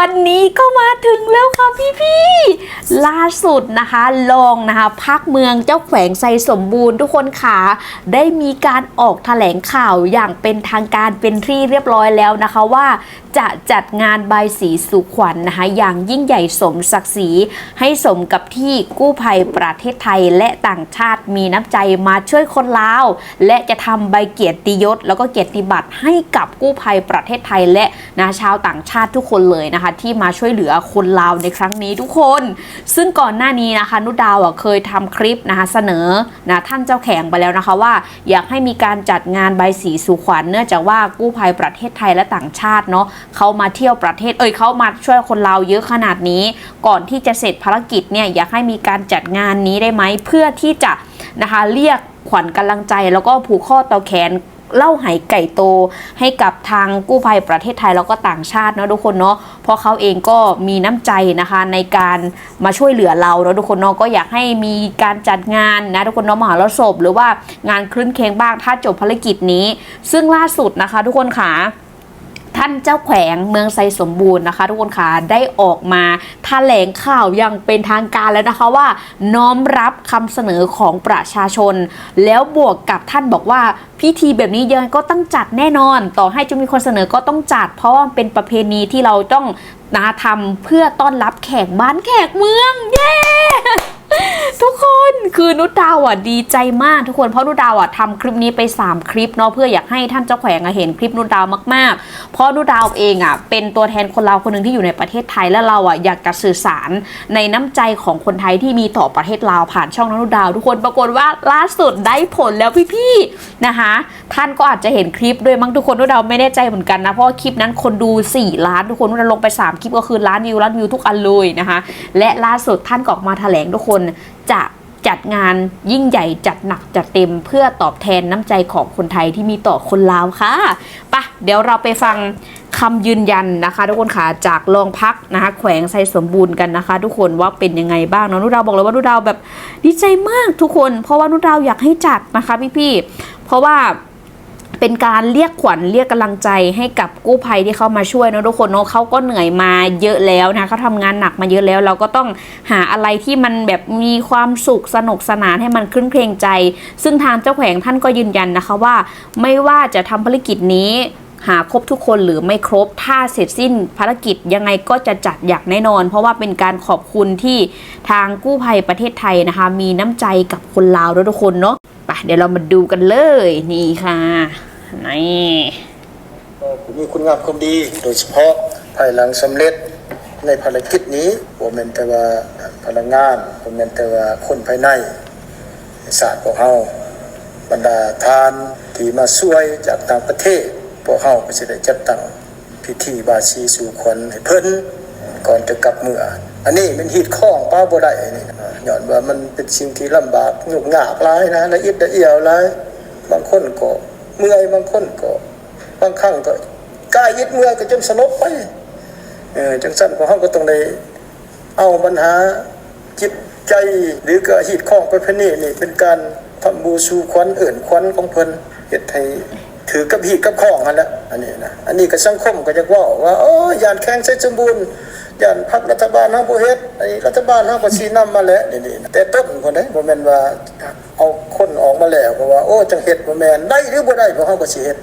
วันนี้ก็มาถึงแล้วค่ะพี่ๆล่าสุดนะคะลองนะคะพักเมืองเจ้าแขวงไซสมบูรณ์ทุกคนค่ะได้มีการออกแถลงข่าวอย่างเป็นทางการเป็นที่เรียบร้อยแล้วนะคะว่าจะจัดงานบายสีสู่ขวัญนะคะอย่างยิ่งใหญ่สมศักดิ์ศรีให้สมกับที่กู้ภัยประเทศไทยและต่างชาติมีน้ำใจมาช่วยคนลาวและจะทำใบเกียรติยศแล้วก็เกียรติบัตรให้กับกู้ภัยประเทศไทยและชาวต่างชาติทุกคนเลยนะคะที่มาช่วยเหลือคนลาวในครั้งนี้ทุกคนซึ่งก่อนหน้านี้นะคะนุดาวเคยทำคลิปนะคะเสนอท่านเจ้าแขกไปแล้วนะคะว่าอยากให้มีการจัดงานใบสีสู่ขวัญเนื่องจากว่ากู้ภัยประเทศไทยและต่างชาติเนาะเขามาเที่ยวประเทศเขามาช่วยคนลาวเยอะขนาดนี้ก่อนที่จะเสร็จภารกิจเนี่ยอยากให้มีการจัดงานนี้ได้ไหมเพื่อที่จะนะคะเรียกขวัญกำลังใจแล้วก็ผูกข้อต่อแขนเล่าไหไก่โตให้กับทางกู้ภัยประเทศไทยแล้วก็ต่างชาติเนาะทุกคนเนาะเพราะเขาเองก็มีน้ำใจนะคะในการมาช่วยเหลือเราเนาะทุกคนเนาะก็อยากให้มีการจัดงานนะทุกคนเนาะมหรสพหรือว่างานคลื่นเคงบ้างถ้าจบภารกิจนี้ซึ่งล่าสุดนะคะทุกคนค่ะท่านเจ้าแขวงเมืองไซสมบูรณ์นะคะทุกคนค่ะได้ออกมาแถลงข่าวอย่างเป็นทางการแล้วนะคะว่าน้อมรับคำเสนอของประชาชนแล้วบวกกับท่านบอกว่าพิธีแบบนี้ยังก็ต้องจัดแน่นอนต่อให้จะมีคนเสนอก็ต้องจัดเพราะว่าเป็นประเพณีที่เราต้องทำเพื่อต้อนรับแขกบ้านแขกเมืองเย้ทุกคนคือนุชดาวดีใจมากทุกคนเพราะนุชดาวทำคลิปนี้ไป3คลิปเนาะเพื่ออยากให้ท่านเจ้าแขวงเห็นคลิปนุชดาวมากๆเพราะนุชดาวเองเป็นตัวแทนคนลาวคนหนึ่งที่อยู่ในประเทศไทยและเราอยากจะสื่อสารในน้ำใจของคนไทยที่มีต่อประเทศลาวผ่านช่องนุชดาวทุกคนปรากฏว่าล่าสุดได้ผลแล้วพี่ๆนะคะท่านก็อาจจะเห็นคลิปด้วยมั้งทุกคนนุชดาวไม่แน่ใจเหมือนกันนะเพราะคลิปนั้นคนดู4 ล้านทุกคนนุชดาวลงไป3คลิปก็คือล้านวิวทุกอันเลยนะคะและล่าสุดท่านก็ออกมาแถลงทุกคนจะจัดงานยิ่งใหญ่จัดหนักจัดเต็มเพื่อตอบแทนน้ำใจของคนไทยที่มีต่อคนลาวค่ะปะเดี๋ยวเราไปฟังคำยืนยันนะคะทุกคนค่ะจากโรงพักนะคะแขวงไซสมบูรณ์กันนะคะทุกคนว่าเป็นยังไงบ้างเนาะนุชดาวบอกเลยว่านุชดาวแบบดีใจมากทุกคนเพราะว่านุชดาวอยากให้จัดนะคะพี่ๆเพราะว่าเป็นการเรียกขวัญเรียกกำลังใจให้กับกู้ภัยที่เขามาช่วยนะทุกคนเนาะเขาก็เหนื่อยมาเยอะแล้วนะเขาทำงานหนักมาเยอะแล้วเราก็ต้องหาอะไรที่มันแบบมีความสุขสนุกสนานให้มันคลื่นเครงใจซึ่งทางเจ้าแขวงท่านก็ยืนยันนะคะว่าไม่ว่าจะทำภารกิจนี้หาครบทุกคนหรือไม่ครบถ้าเสร็จสิ้นภารกิจยังไงก็จะจัดอย่างแน่นอนเพราะว่าเป็นการขอบคุณที่ทางกู้ภัยประเทศไทยนะคะมีน้ำใจกับคนลาวด้วยทุกคนเนาะไปเดี๋ยวเรามาดูกันเลยนี่ค่ะนี่มีคุณงามความดีโดยเฉพาะภายหลังสำเร็จในภารกิจนี้บ่แม่นแต่ว่าพลังงานบ่แม่นแต่ว่าคนภายในศาสตร์ของเฮาบรรดาทานที่มาช่วยจากต่างประเทศพวกเฮาก็สิได้จัดตั้งพิธีบายสีสู่ขวัญให้เพิ่นก่อนจะกลับเมื่ออันนี้มันฮีดข้องป้าบ่ได้นี่ย้อนว่ามันเป็นสิ่งที่ลำบากยุ่งยากหลายนะละเอียดละเอียดหลายบางคนก็เมื่อยบางคนก็บางครั้งก็กายยึดเมื่อยก็จนสลบไปจังสั้นของเฮาก็ต้องได้เอาปัญหาจิตใจหรือก็ฮีดข้องประเพณีนี่เป็นการทำบูสู่ขวัญเอิ่นขวัญของเพิ่นเฮ็ดให้ถือกับฮีดกับข้องนั่นแหละอันนี้นะอันนี้ก็สังคมก็จะว่าย่านแข้งใช้สมบูรณ์ย่านพรรครัฐบาลเฮาบ่เฮ็ดไอ้รัฐบาลเฮาก็สินำมาแล้วนี่ๆแต่ต้นคนได้บ่แม่นว่าเอาคนออกมาแล้วเพราะว่าจังเฮ็ดบ่แม่นได้หรือบ่ได้พวกเฮาก็สิเฮ็ด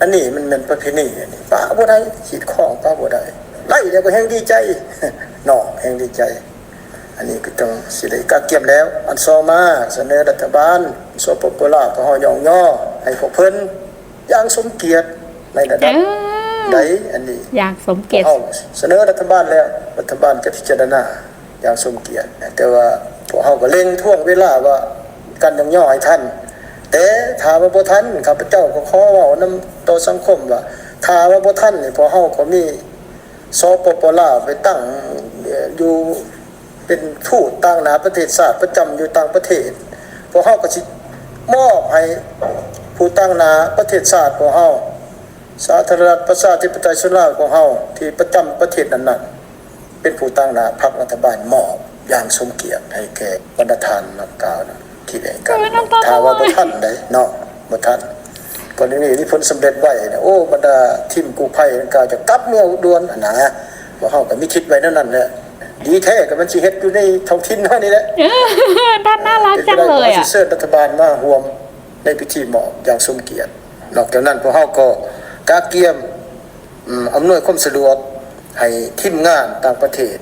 อันนี้มันเป็นประเพณีอันนี้ป้าบ่ได้ขีดข้องป้าบ่ได้ไล่แล้วก็แฮงดีใจเนาะแฮงดีใจอันนี้ก็ต้องสิได้กะเกียมแล้วอัน2มาเสนอรัฐบาลสปปลาวก็เฮายองย่อให้พวกเพิ่นอย่างสมเกียรติในระดับใดอันนี้อย่างสมเกียรติเสนอรัฐบาลแล้วรัฐบาลจะพิจารณาอย่างสมเกียรติแต่ว่าพวกเฮาก็เร่งท่วงเวลาว่ากันยองย่อให้ท่านแต่ถ้าว่าบ่ทันข้าพเจ้าก็ขอเว้านำต่อสังคมว่าถ้าว่าบ่ทันนี่พอเฮาก็มีสปปลาวไปตั้งอยู่เป็นทูตต่างหน้าประเทศชาติประจำอยู่ต่างประเทศพวกเฮาก็สิมอบให้ผู้ต่างหน้าประเทศชาติของเฮาสาธารณรัฐประชาธิปไตยลาวของเฮาที่ประจำประเทศนั้นๆเป็นผู้ตั้งหน้าพรรครัฐบาลมอบอย่างสมเกียรติให้แก่บรรดาท่านนักกล่าวนะที่ได้กันถ้าว่าบ่ทันได้เนาะบ่ทันก่อนนี้ที่ผลสำเร็จไว้นะบรรดาทีมกู้ภัยก็จะกลับเมื่อด่วนนะ ว่าเฮาก็มีคิดไว้นั่นแหละดีแท้ก็มันสิเฮ็ดอยู่ในท้องถิ่นเฮานี่แหละ ท่านน่ารักจังเลยอ่ะ เชิญรัฐบาลมาร่วมในพิธีหมอบอย่างสมเกียรตินอกจากนั้นพวกเฮาก็กาเกียมอำนวยความสะดวกให้ทีมงานต่างประเทศ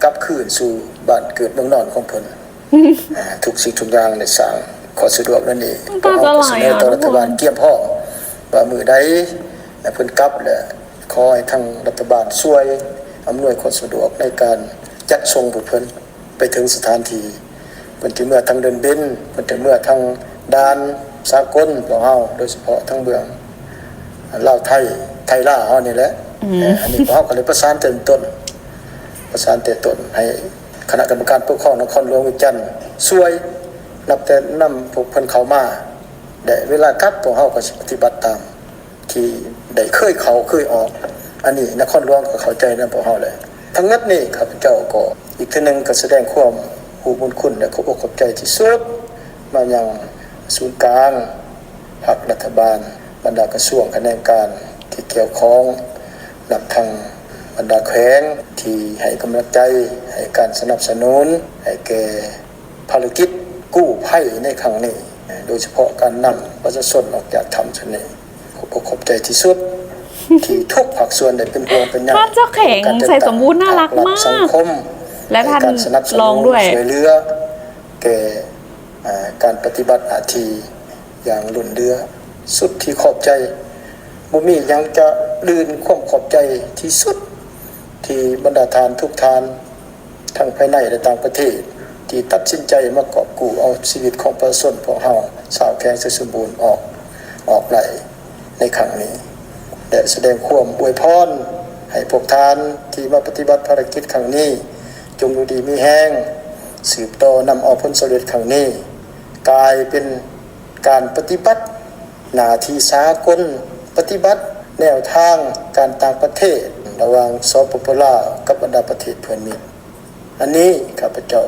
กลับคืนสู่บ้านเกิดเมืองนอนของเพิ่นทุกสิ่งทุกอย่างในสร้างขอสะดวกนั่นเองก็เฮาก็เสนอต่อรัฐบาลเกียมพร้อมว่ามื้อใดเพิ่นกลับแล้วขอให้ทางรัฐบาลช่วยอำนวยความสะดวกในการจัดส่งพวกเพิ่นไปถึงสถานที่เพิ่นสิเมื่อทางเดินเบนเพิ่นจะเมื่อทางด่านสากลของเฮาโดยเฉพาะทางเบื้องลาวไทยลาวเฮานี่แหละอันนี้เฮาก็เลยประสานแต่ต้นให้คณะกรรมการปกครองนครหลวงวิจันทร์ช่วยนับแต่นำพวกเพิ่นเข้ามาได้เวลากลับพวกเฮาก็สิปฏิบัติตามที่ได้เคยออกอันนี้นครหลวงก็เข้าใจนำพวกเฮาเลยทั้งนั้นนี่ข้าพเจ้าก็อีกทีนึงก็แสดงความผู้บุญคุณและขอบอกขอบใจที่สุดมายังศูนย์กลางภาครัฐบาลบรรดากระทรวงคณะการที่เกี่ยวข้องนับทางบรรดาแขวงที่ให้กำลังใจให้การสนับสนุนให้แก่ภารกิจกู้ภัยในครั้งนี้โดยเฉพาะการนำประชาชนออกจากถ้ำชนนี้ขอบอกขอบใจที่สุดที่ทุกภาคส่วนได้เป็นห่วงเป็นใย ท่านเจ้าแข็งใส่สมบูรณ์น่ารักมาก สังคม และท่าน การสนับสนุน ลองด้วย ช่วยเหลือแก่การปฏิบัติหน้าที่อย่างล้นเรือสุดที่ขอบใจบ่มีหยังจะลืนความขอบใจที่สุดที่บรรดาทานทุกทานทั้งภายในและต่างประเทศที่ตัดสินใจมากอบกู้เอาชีวิตของประชาชนของเฮาชาวแขวงสมบูรณ์ออกไหลในครั้งนี้และแสดงความอวยพรให้พวกทานที่มาปฏิบัติภารกิจครั้งนี้จงอยู่ดีมีแห้งสืบต่อนำเอาผลสำเร็จครั้งนี้กลายเป็นการปฏิบัติหน้าที่สากลปฏิบัติแนวทางการต่างประเทศระหว่างสปปลาวกับบรรดาประเทศเพื่อนมิตรอันนี้ข้าพเจ้า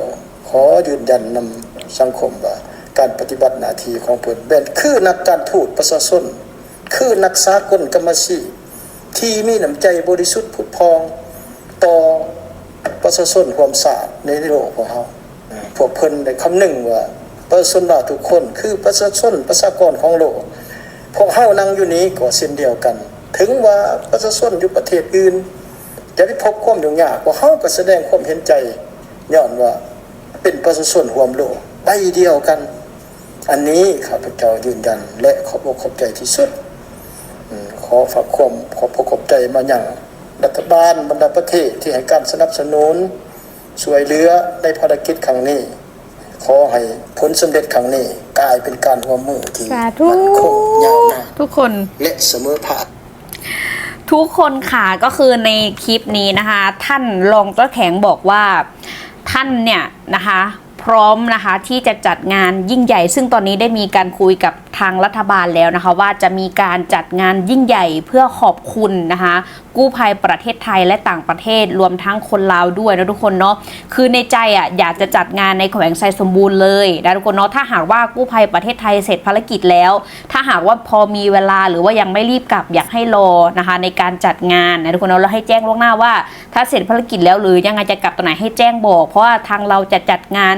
ขอยืนยันนำสังคมว่าการปฏิบัติหน้าที่ของเพื่อนเป็นคือนักการทูตประชาชนคือนักสากลกรรมชีพที่มีน้ำใจบริสุทธิ์ผุดพองต่อประชาชนความสะอาดในโลกของเราพวกเพิ่นได้คำหนึ่งว่าประชาชนทุกคนคือประชาชนประชากรของโลกพวกเฮานั่งอยู่นี้ก็เช่นเดียวกันถึงว่าประชาชนอยู่ประเทศอื่นจะได้พบความยุ่งยากพวกเฮาก็แสดงความเห็นใจย้อนว่าเป็นประชาชนร่วมโลกใบเดียวกันอันนี้ข้าพเจ้ายืนยันและขอบอกขอบใจที่สุดขอฝากความขอบใจมาอย่างรัฐบาลบรรดาประเทศที่ให้การสนับสนุนช่วยเหลือในภารกิจครั้งนี้ขอให้ผลสำเร็จครั้งนี้กลายเป็นการร่วมมือที่มั่นคงยาวนาน ทุกคน และเสมอภาค ทุกคนค่ะก็คือในคลิปนี้นะคะ ท่านรองเจ้าแข็งบอกว่าท่านเนี่ยนะคะพร้อมนะคะที่จะจัดงานยิ่งใหญ่ ซึ่งตอนนี้ได้มีการคุยกับทางรัฐบาลแล้วนะคะว่าจะมีการจัดงานยิ่งใหญ่เพื่อขอบคุณนะคะกู้ภัยประเทศไทยและต่างประเทศรวมทั้งคนลาวด้วยนะทุกคนเนาะคือในใจอ่ะอยากจะจัดงานในแขวงไซสมบูรณ์เลยนะทุกคนเนาะถ้าหากว่ากู้ภัยประเทศไทยเสร็จภารกิจแล้วถ้าหากว่าพอมีเวลาหรือว่ายังไม่รีบกลับอยากให้รอนะคะในการจัดงานนะทุกคนเนาะแล้วให้แจ้งล่วงหน้าว่าถ้าเสร็จภารกิจแล้วหรือยังไงจะกลับตอนไหนให้แจ้งบอกเพราะว่าทางเราจะจัดงาน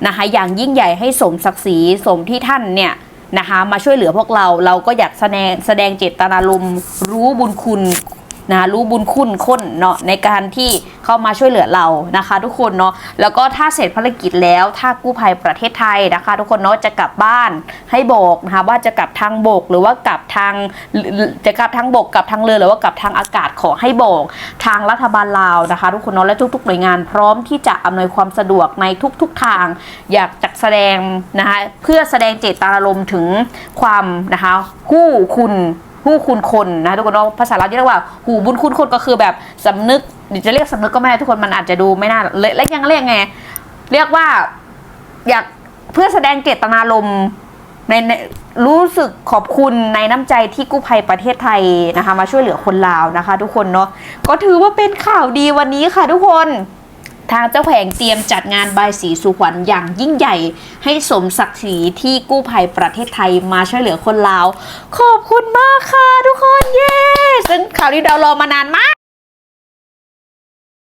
นะคะอย่างยิ่งใหญ่ให้สมศักดิ์ศรีสมที่ท่านเนี่ยนะคะมาช่วยเหลือพวกเราก็อยากแสดงเจตนารมณ์รู้บุญคุณนะรู้บุญคุณคนเนาะในการที่เข้ามาช่วยเหลือเรานะคะทุกคนเนาะแล้วก็ถ้าเสร็จภารกิจแล้วถ้ากู้ภัยประเทศไทยนะคะทุกคนเนาะจะกลับบ้านให้บอกนะคะว่าจะกลับทางบกหรือว่ากลับทางจะกลับทางบกกลับทางเรือหรือว่ากลับทางอากาศขอให้บอกทางรัฐบาลลาวนะคะทุกคนเนาะและทุกๆหน่วยงานพร้อมที่จะอำนวยความสะดวกในทุกๆทางอยากจะแสดงนะคะเพื่อแสดงเจตนารมณ์ถึงความนะคะคู่คุณผู้คุณคนนะทุกคนเนาะภาษาเราเรียกว่าหูบุญคุณคนก็คือแบบสำนึกจะเรียกสำนึกก็ไม่ได้ทุกคนมันอาจจะดูไม่น่าและยังเรียกไงเรียกว่าอยากเพื่อแสดงเจตนารมณ์ในรู้สึกขอบคุณในน้ำใจที่กู้ภัยประเทศไทยนะคะมาช่วยเหลือคนลาวนะคะทุกคนเนาะก็ถือว่าเป็นข่าวดีวันนี้ค่ะทุกคนทางเจ้าแขวงเตรียมจัดงานบายสีสู่ขวัญอย่างยิ่งใหญ่ให้สมศักดิ์ศรีที่กู้ภัยประเทศไทยมาช่วยเหลือคนลาวขอบคุณมากค่ะทุกคนเย้ซึ่งข่าวนี้เรารอมานานมา